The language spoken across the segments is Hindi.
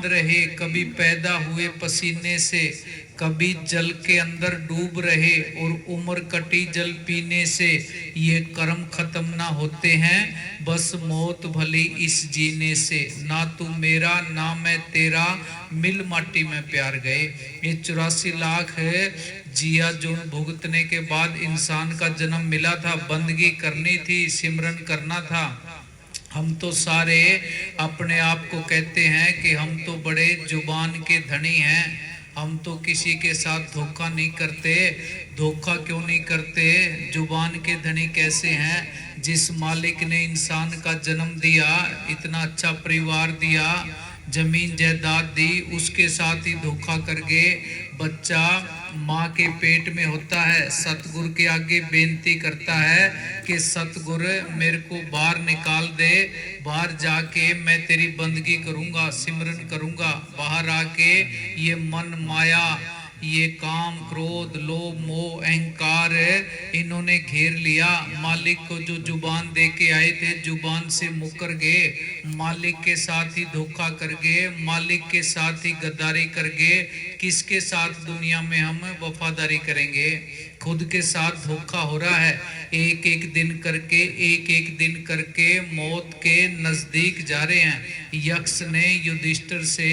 बंद रहे, कभी पैदा हुए पसीने से, कभी जल के अंदर डूब रहे और उम्र कटी जल पीने से। ये कर्म खत्म ना होते हैं, बस मौत भली इस जीने से। ना तू मेरा ना मैं तेरा, मिल माटी में प्यार गए। ये 84 लाख जिया जो भुगतने के बाद इंसान का जन्म मिला था, बंदगी करनी थी, सिमरन करना था। हम तो सारे अपने आप को कहते हैं कि हम तो बड़े जुबान के धनी हैं, हम तो किसी के साथ धोखा नहीं करते। धोखा क्यों नहीं करते? जुबान के धनी कैसे हैं? जिस मालिक ने इंसान का जन्म दिया, इतना अच्छा परिवार दिया, जमीन जायदाद दी, उसके साथ ही धोखा करके बच्चा माँ के पेट में होता है, सतगुरु के आगे बेनती करता है कि सतगुरु मेरे को बाहर निकाल दे, बाहर जाके मैं तेरी बंदगी करूंगा, सिमरन करूंगा। बाहर आके ये मन माया, ये काम क्रोध लोभ मोह अहंकार इन्होंने घेर लिया। मालिक को जो जुबान दे के आए थे, जुबान से मुकर गए, मालिक के साथ ही धोखा कर गए, मालिक के साथ ही गद्दारी कर गए। किसके साथ दुनिया में हम वफादारी करेंगे? खुद के साथ धोखा हो रहा है। एक एक दिन करके, एक एक दिन करके मौत के नजदीक जा रहे हैं। यक्ष ने युधिष्ठिर से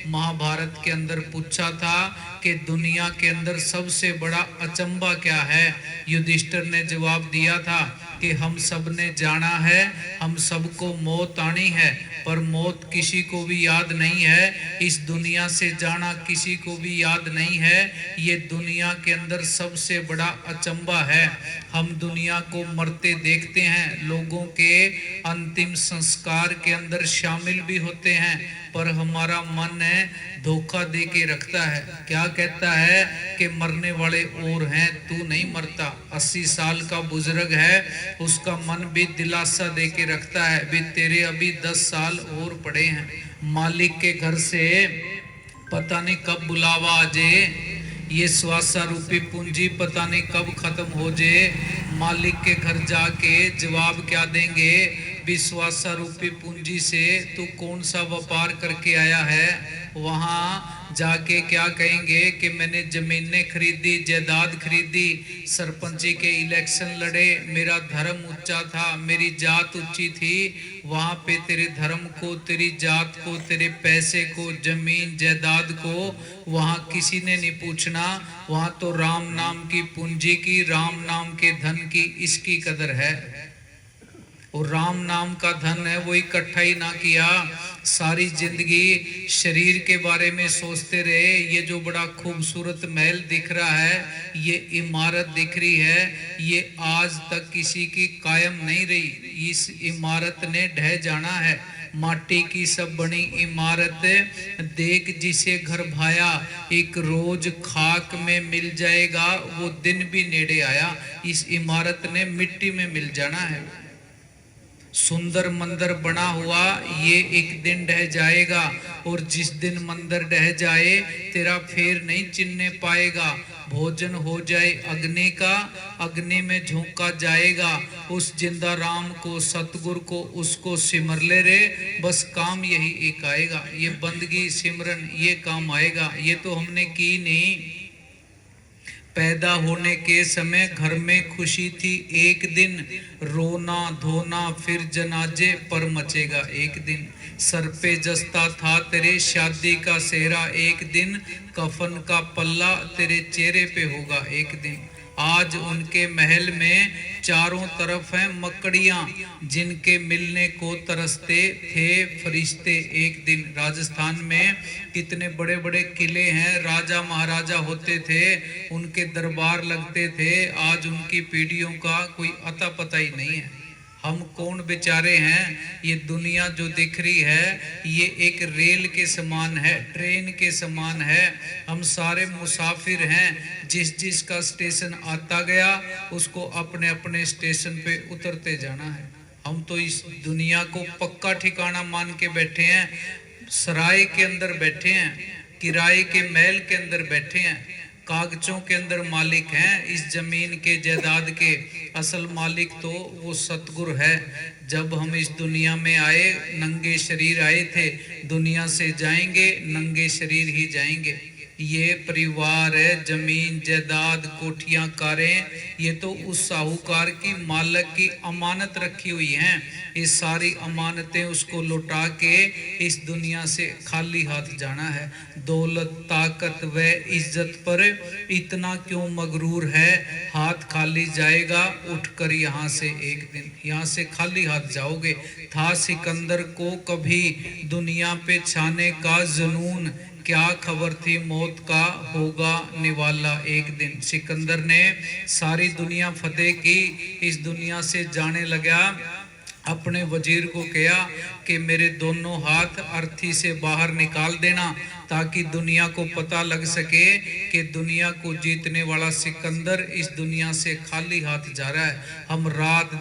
महाभारत के अंदर पूछा था कि दुनिया के अंदर सबसे बड़ा अचंभा क्या है? युधिष्ठिर ने जवाब दिया था कि हम सब ने जाना है, हम सबको मौत आनी है, पर मौत किसी को भी याद नहीं है। इस दुनिया से जाना किसी को भी याद नहीं है। ये दुनिया के अंदर सबसे बड़ा अचंभा है। हम दुनिया को मरते देखते हैं, लोगों के अंतिम संस्कार के अंदर शामिल भी होते हैं, पर हमारा मन धोखा दे के रखता है। क्या कहता है कि मरने वाले और हैं, तू नहीं मरता। 80 साल का बुजुर्ग है, उसका मन भी दिलासा दे के रखता है, भी तेरे अभी 10 साल और पड़े हैं। मालिक के घर से पता नहीं कब बुलावा आ जाए, ये स्वासा रूपी पूंजी पता नहीं कब खत्म हो जाए। मालिक के घर जाके जवाब क्या देंगे? विश्वासा रूपी पूंजी से तू कौन सा व्यापार करके आया है? वहां जाके क्या कहेंगे कि मैंने जमीनें खरीदी, जायदाद खरीदी, सरपंची के इलेक्शन लड़े, मेरा धर्म ऊंचा था, मेरी जात ऊंची थी। वहां पे तेरे धर्म को, तेरी जात को, तेरे पैसे को, जमीन जायदाद को वहां किसी ने नहीं पूछना। वहां तो राम नाम की पूंजी की, राम नाम के धन की इसकी कदर है। और राम नाम का धन है वो इकट्ठा ही ना किया, सारी जिंदगी शरीर के बारे में सोचते रहे। ये जो बड़ा खूबसूरत महल दिख रहा है, ये इमारत दिख रही है, ये आज तक किसी की कायम नहीं रही। इस इमारत ने ढह जाना है। माटी की सब बनी इमारत देख जिसे घर भाया, एक रोज खाक में मिल जाएगा, वो दिन भी नेड़े आया। इस इमारत ने मिट्टी में मिल जाना है। सुंदर मंदिर बना हुआ ये एक दिन ढह जाएगा, और जिस दिन मंदिर ढह जाए तेरा फेर नहीं चिन्हने पाएगा। भोजन हो जाए अग्नि का, अग्नि में झोंका जाएगा। उस जिंदा राम को, सतगुरु को, उसको सिमर ले रे, बस काम यही एक आएगा। ये बंदगी सिमरन ये काम आएगा। ये तो हमने की नहीं। पैदा होने के समय घर में खुशी थी, एक दिन रोना धोना फिर जनाजे पर मचेगा एक दिन। सर पे जस्ता था तेरे शादी का सेहरा, एक दिन कफन का पल्ला तेरे चेहरे पे होगा एक दिन। आज उनके महल में चारों तरफ हैं मकड़ियां, जिनके मिलने को तरसते थे फरिश्ते एक दिन। राजस्थान में कितने बड़े बड़े किले हैं, राजा महाराजा होते थे, उनके दरबार लगते थे। आज उनकी पीढ़ियों का कोई अता पता ही नहीं है। हम कौन बेचारे हैं? ये दुनिया जो दिख रही है ये एक रेल के समान है, ट्रेन के समान है। हम सारे मुसाफिर हैं, जिस जिस का स्टेशन आता गया उसको अपने अपने स्टेशन पे उतरते जाना है। हम तो इस दुनिया को पक्का ठिकाना मान के बैठे हैं, सराय के अंदर बैठे हैं, किराए के महल के अंदर बैठे हैं, कागजों के अंदर मालिक हैं इस जमीन के, जायदाद के। असल मालिक तो वो सतगुरु है, जब हम इस दुनिया में आए नंगे शरीर आए थे, दुनिया से जाएंगे नंगे शरीर ही जाएंगे। ये परिवार है, जमीन जायदाद कोठियां कारें, ये तो उस साहूकार की मालिक की अमानत रखी हुई हैं। ये सारी अमानतें उसको लौटा के इस दुनिया से खाली हाथ जाना है। दौलत ताकत व इज्जत पर इतना क्यों मगरूर है? हाथ खाली जाएगा, उठकर यहाँ से एक दिन यहाँ से खाली हाथ जाओगे। था सिकंदर को कभी दुनिया पे छाने का जुनून, क्या खबर थी मौत का होगा निवाला एक दिन। सिकंदर ने सारी दुनिया फतेह की, इस दुनिया से जाने लगा। अपने वजीर को कहा कि मेरे दोनों हाथ अर्थी से बाहर निकाल देना, ताकि दुनिया को पता लग सके कि दुनिया को जीतने वाला सिकंदर इस दुनिया से खाली हाथ जा रहा है। हम रात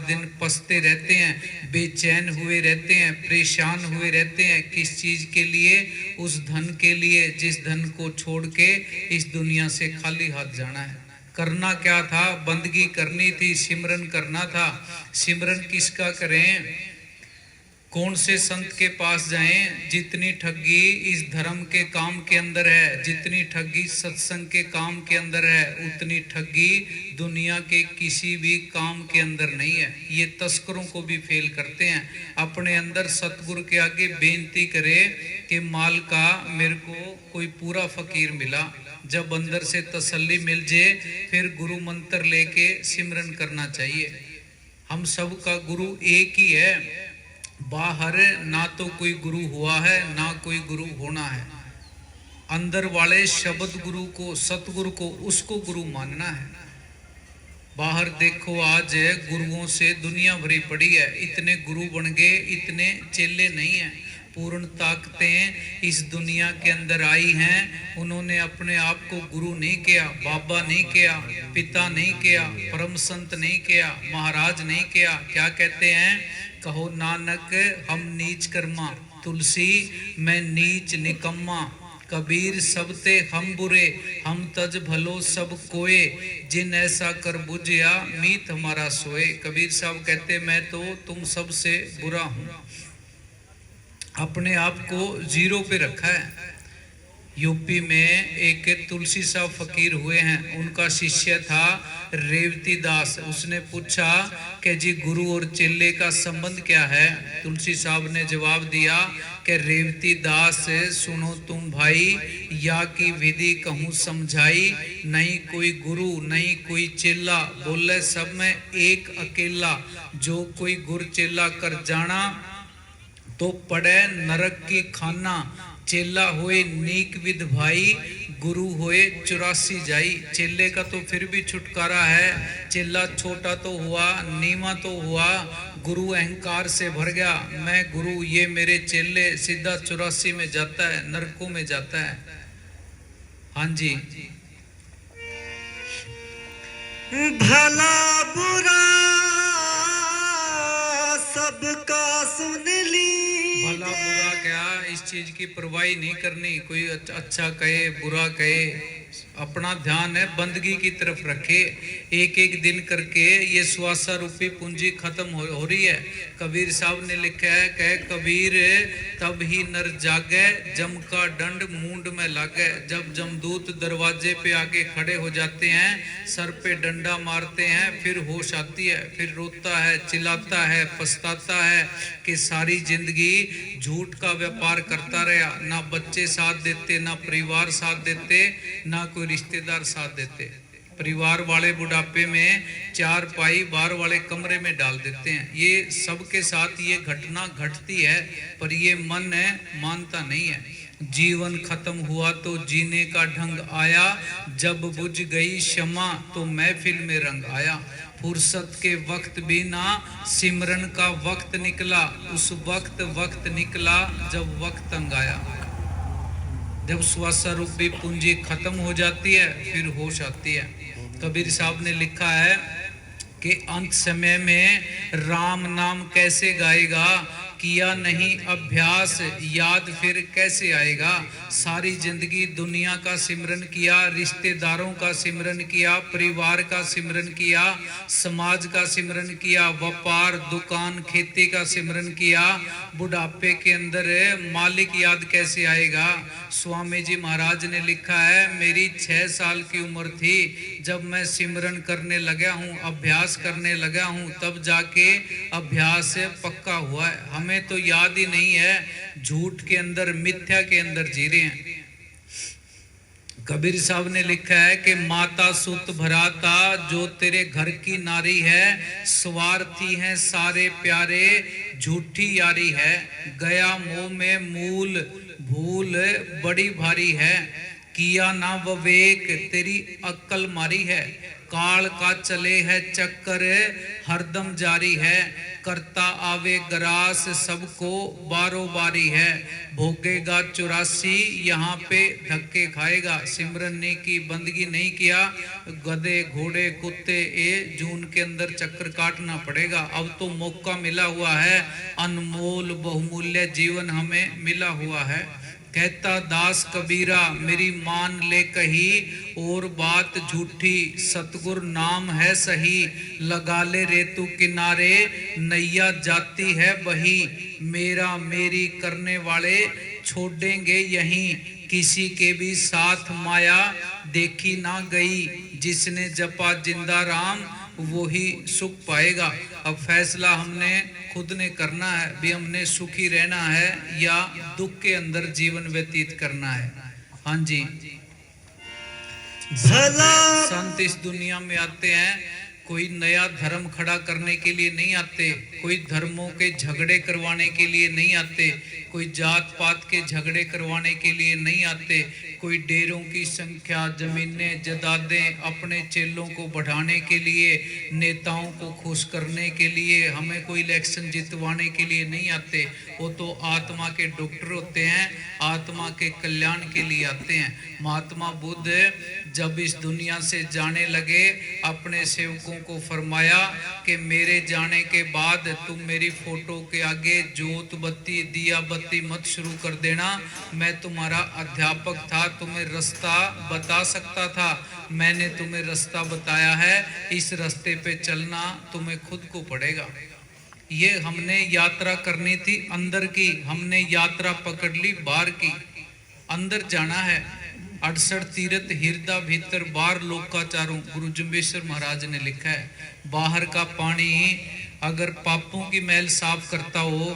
दिन पसते रहते हैं, बेचैन हुए रहते हैं, परेशान हुए रहते हैं। किस चीज के लिए? उस धन के लिए जिस धन को छोड़ के इस दुनिया से खाली हाथ जाना है। करना क्या था? बंदगी करनी थी, सिमरन करना था। सिमरन किसका करें? कौन से संत के पास जाएं? जितनी ठगी इस धर्म के काम के अंदर है, जितनी ठगी सत्संग के काम के अंदर है, उतनी ठगी दुनिया के किसी भी काम के अंदर नहीं है। ये तस्करों को भी फेल करते हैं। अपने अंदर सतगुरु के आगे बेनती करे कि माल का मेरे को कोई पूरा फकीर मिला। जब अंदर से तसल्ली मिल जाए, फिर गुरु मंत्र लेके सिमरन करना चाहिए। हम सब का गुरु एक ही है। बाहर ना तो कोई गुरु हुआ है, ना कोई गुरु होना है। अंदर वाले शब्द गुरु को, सतगुरु को, उसको गुरु मानना है। बाहर देखो आज गुरुओं से दुनिया भरी पड़ी है। इतने गुरु बन गए, इतने चेले नहीं है। पूर्ण ताकतें इस दुनिया के अंदर आई हैं। उन्होंने अपने आप को गुरु नहीं किया, बाबा नहीं किया, पिता नहीं किया, परम संत नहीं किया, महाराज नहीं किया। क्या कहते हैं? कहो नानक हम नीच कर्मा, तुलसी मैं नीच निकम्मा। कबीर सबते हम बुरे, हम तज भलो सब कोए। जिन ऐसा कर बुझिया मीत हमारा सोए। कबीर साहब कहते मैं तो तुम सबसे बुरा हूँ। अपने आप को जीरो पे रखा है। यूपी में एक तुलसी साहब फकीर हुए हैं। उनका शिष्य था रेवती दास। उसने पूछा कि जी गुरु और चेले का संबंध क्या है? तुलसी साहब ने जवाब दिया कि रेवती दास सुनो तुम भाई, या की विधि कहूँ समझाई। नहीं कोई गुरु नहीं कोई चेला, बोले सब में एक अकेला। जो कोई गुर चेला कर जाना, तो पड़े नरक की खाना। चेला होए नीक विद भाई, गुरु होए 84 जाई। चेले का तो फिर भी छुटकारा है। चेला छोटा तो हुआ, नीमा तो हुआ, गुरु अहंकार से भर गया। मैं गुरु, ये मेरे चेले, सीधा 84 में जाता है, नरकों में जाता है। हाँ जी। भला बुरा सबका सुन ली। भला बुरा क्या, इस चीज की परवाही नहीं करनी। कोई अच्छा कहे बुरा कहे, अपना ध्यान है बंदगी की तरफ रखे। एक एक दिन करके ये स्वासा रूपी पूंजी खत्म हो रही है। कबीर साहब ने लिखा है, कह कबीर तब ही नर जागे, जम का दंड मूंड में लागे। जब जमदूत दरवाजे पे आके खड़े हो जाते हैं, सर पे डंडा मारते हैं, फिर होश आती है, फिर रोता है, चिल्लाता है, पछताता है कि सारी जिंदगी झूठ का व्यापार करता रहा। ना बच्चे साथ देते, ना परिवार साथ देते, ना कोई रिश्तेदार साथ देते। परिवार वाले बुढ़ापे में चार पाई बाहर वाले कमरे में डाल देते हैं। ये सबके साथ ये घटना घटती है, पर ये मन है मानता नहीं है। जीवन खत्म हुआ तो जीने का ढंग आया, जब बुझ गई क्षमा तो महफिल में रंग आया। फुर्सत के वक्त भी ना सिमरन का वक्त निकला, उस वक्त निकला जब वक्त तंग आया। जब स्वासा रूपी पूंजी खत्म हो जाती है, फिर होश आती है। कबीर साहब ने लिखा है कि अंत समय में राम नाम कैसे गाएगा, किया नहीं अभ्यास याद फिर कैसे आएगा। सारी जिंदगी दुनिया का सिमरन किया, रिश्तेदारों का सिमरन किया, परिवार का सिमरन किया, समाज का सिमरन किया, व्यापार दुकान खेती का सिमरन किया, बुढ़ापे के अंदर मालिक याद कैसे आएगा। स्वामी जी महाराज ने लिखा है, मेरी 6 साल की उम्र थी जब मैं सिमरन करने लगा हूँ, अभ्यास करने लगा हूँ, तब जाके अभ्यास पक्का हुआ है। हमें तो याद ही नहीं है, झूठ के अंदर मिथ्या के अंदर जी रहे हैं। कबीर साहब ने लिखा है कि माता सुत भराता जो तेरे घर की नारी है, स्वार्थी है सारे प्यारे झूठी यारी है, गया मुंह में मूल भूल बड़ी भारी है, किया ना विवेक तेरी अक्ल मारी है, काल का चले है चक्कर हरदम जारी है, करता आवे ग्रास सबको बारो बारी है, भोगेगा 84 यहाँ पे धक्के खाएगा। सिमरन ने की बंदगी नहीं किया, गधे घोड़े कुत्ते ये जून के अंदर चक्कर काटना पड़ेगा। अब तो मौका मिला हुआ है, अनमोल बहुमूल्य जीवन हमें मिला हुआ है। कहता दास कबीरा मेरी मान ले कही, और बात झूठी सतगुर नाम है सही, लगा ले रेतु किनारे नैया जाती है बही, मेरा मेरी करने वाले छोड़ेंगे यहीं, किसी के भी साथ माया देखी ना गई, जिसने जपा जिंदा राम वो ही सुख पाएगा। अब फैसला हमने खुद ने करना है, भी हमने सुखी रहना है या दुख के अंदर जीवन व्यतीत करना है। हाँ जी, संत इस दुनिया में आते हैं, कोई नया धर्म खड़ा करने के लिए नहीं आते, कोई धर्मों के झगड़े करवाने के लिए नहीं आते, कोई जात पात के झगड़े करवाने के लिए नहीं आते, कोई डेरों की संख्या जमीनें जदादें अपने चेलों को बढ़ाने के लिए, नेताओं को खुश करने के लिए, हमें कोई इलेक्शन जितवाने के लिए नहीं आते। वो तो आत्मा के डॉक्टर होते हैं, आत्मा के कल्याण के लिए आते हैं। महात्मा बुद्ध जब इस दुनिया से जाने लगे, अपने सेवकों को फरमाया कि मेरे जाने के बाद तुम मेरी फोटो के आगे जोत बत्ती दिया बत्ती मत शुरू कर देना। मैं तुम्हारा अध्यापक था, तुम्हें रास्ता बता सकता था, मैंने तुम्हें रास्ता बताया है, इस रास्ते पे चलना तुम्हें खुद को पड़ेगा। ये हमने यात्रा करनी थी अंदर की, हमने यात्रा पकड़ ली बाहर की। अंदर जाना है, 68 तीर्थ हृदय भीतर बाहर लोकाचारों, गुरु जम्बेश्वर महाराज ने लिखा है। बाहर का पानी अगर पापों की मैल साफ करता हो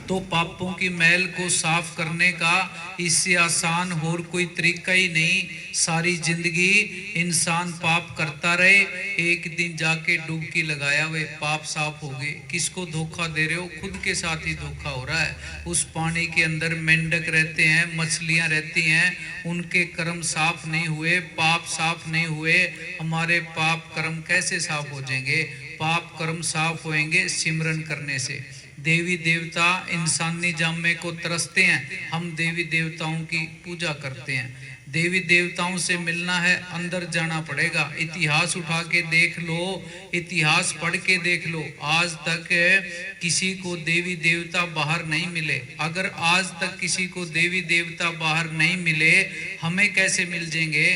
तो पापों की मैल को साफ करने का इससे आसान और कोई तरीका ही नहीं। सारी जिंदगी इंसान पाप करता रहे, एक दिन जाके डुबकी लगाया हुए पाप साफ हो गए। किसको धोखा दे रहे हो? खुद के साथ ही धोखा हो रहा है। उस पानी के अंदर मेंढक रहते हैं, मछलियां रहती हैं, उनके कर्म साफ नहीं हुए, पाप साफ नहीं हुए। हमारे पाप कर्म कैसे साफ हो जाएंगे? पाप कर्म साफ होएंगे सिमरन करने से। देवी देवता इंसानी जामे को तरसते हैं, हम देवी देवताओं की पूजा करते हैं। देवी देवताओं से मिलना है, अंदर जाना पड़ेगा। इतिहास उठा के देख लो, इतिहास पढ़ के देख लो, आज तक किसी को देवी देवता बाहर नहीं मिले। अगर आज तक किसी को देवी देवता बाहर नहीं मिले, हमें कैसे मिल जाएंगे?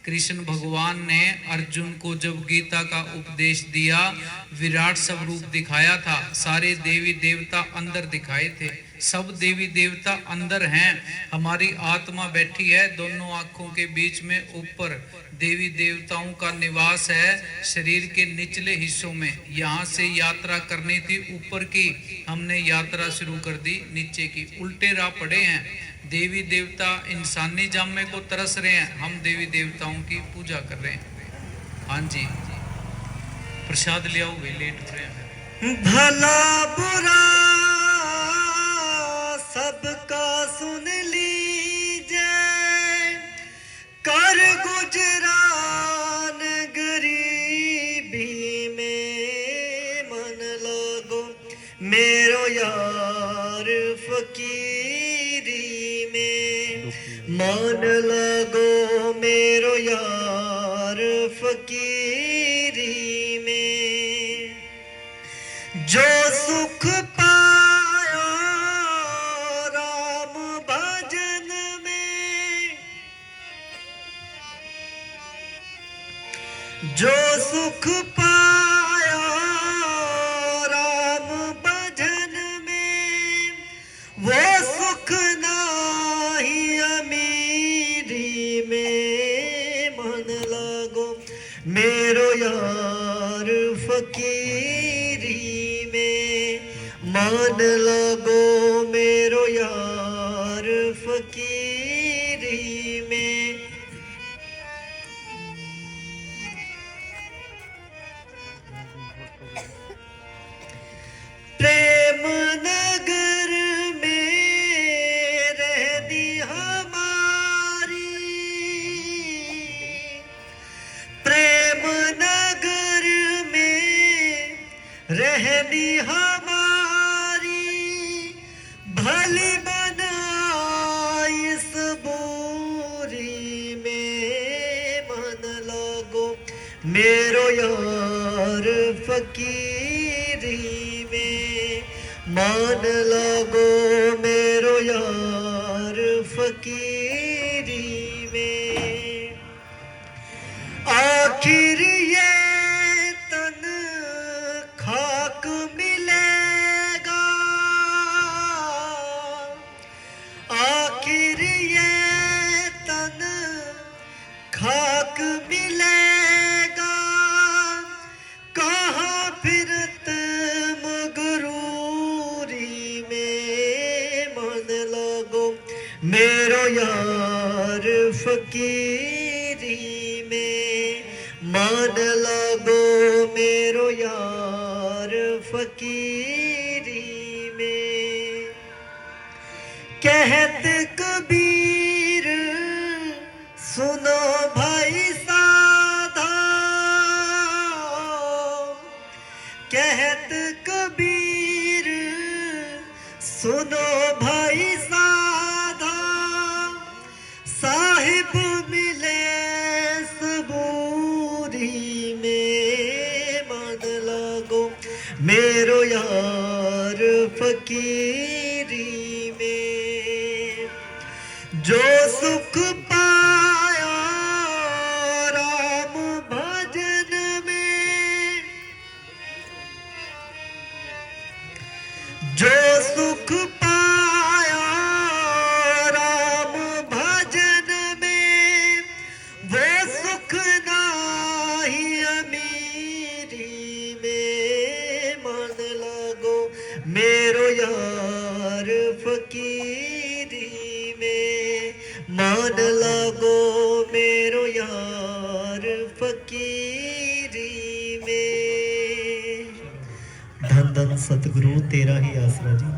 कृष्ण भगवान ने अर्जुन को जब गीता का उपदेश दिया, विराट स्वरूप दिखाया था, सारे देवी देवता अंदर दिखाए थे। सब देवी देवता अंदर हैं, हमारी आत्मा बैठी है दोनों आंखों के बीच में। ऊपर देवी देवताओं का निवास है शरीर के निचले हिस्सों में। यहाँ से यात्रा करनी थी ऊपर की, हमने यात्रा शुरू कर दी नीचे की। उल्टे राह पड़े हैं। देवी देवता इंसानी जामे को तरस रहे हैं, हम देवी देवताओं की पूजा कर रहे हैं। हाँ जी, प्रसाद ले आओ, वे लेट हो रहे हैं। भला बुरा सबका सुन लीजिए, कर गुजरान गरीबी में मन लगो मेरो यार फकीरी में, मन लगो मेरो यार फकीरी में। जो सुख पाए जो सुख पाया राम भजन में, वो सुख नाही अमीरी में मन लागो मेरो यार फकीरी में, मन लागो मेरो यार फकीरी में। प्रेम नगर में रहती हमारी, प्रेम नगर में रहती हमारी, भली बनाई इस बुरी में मन लागो मेरो यार फकीरी में, मन लागो मेरो यार फकीरी में। आखिर ये तन खाक मिलेगा, आखिर ये तन खाक मिलेगा, कहाँ फिरत मगरूरी में मन लागो मेरो यार फकीरी में, मन लागो मेरो यार फकीरी में। कहत कबीर सुनो भाई साधा, कहत कबीर सुनो भाई साधा, साहिब मिले सबूरी में मन लागो मेरो यार फकीरी में। जो सुख पाया राम भजन में, जो सुख पाया राम भजन में, वो सुख नाही अमीरी में मन लागो मेरो यार फकीरी में, मन लागो मेरो यार फकीरी में। धन धन सतगुरु तेरा ही आसरा जी।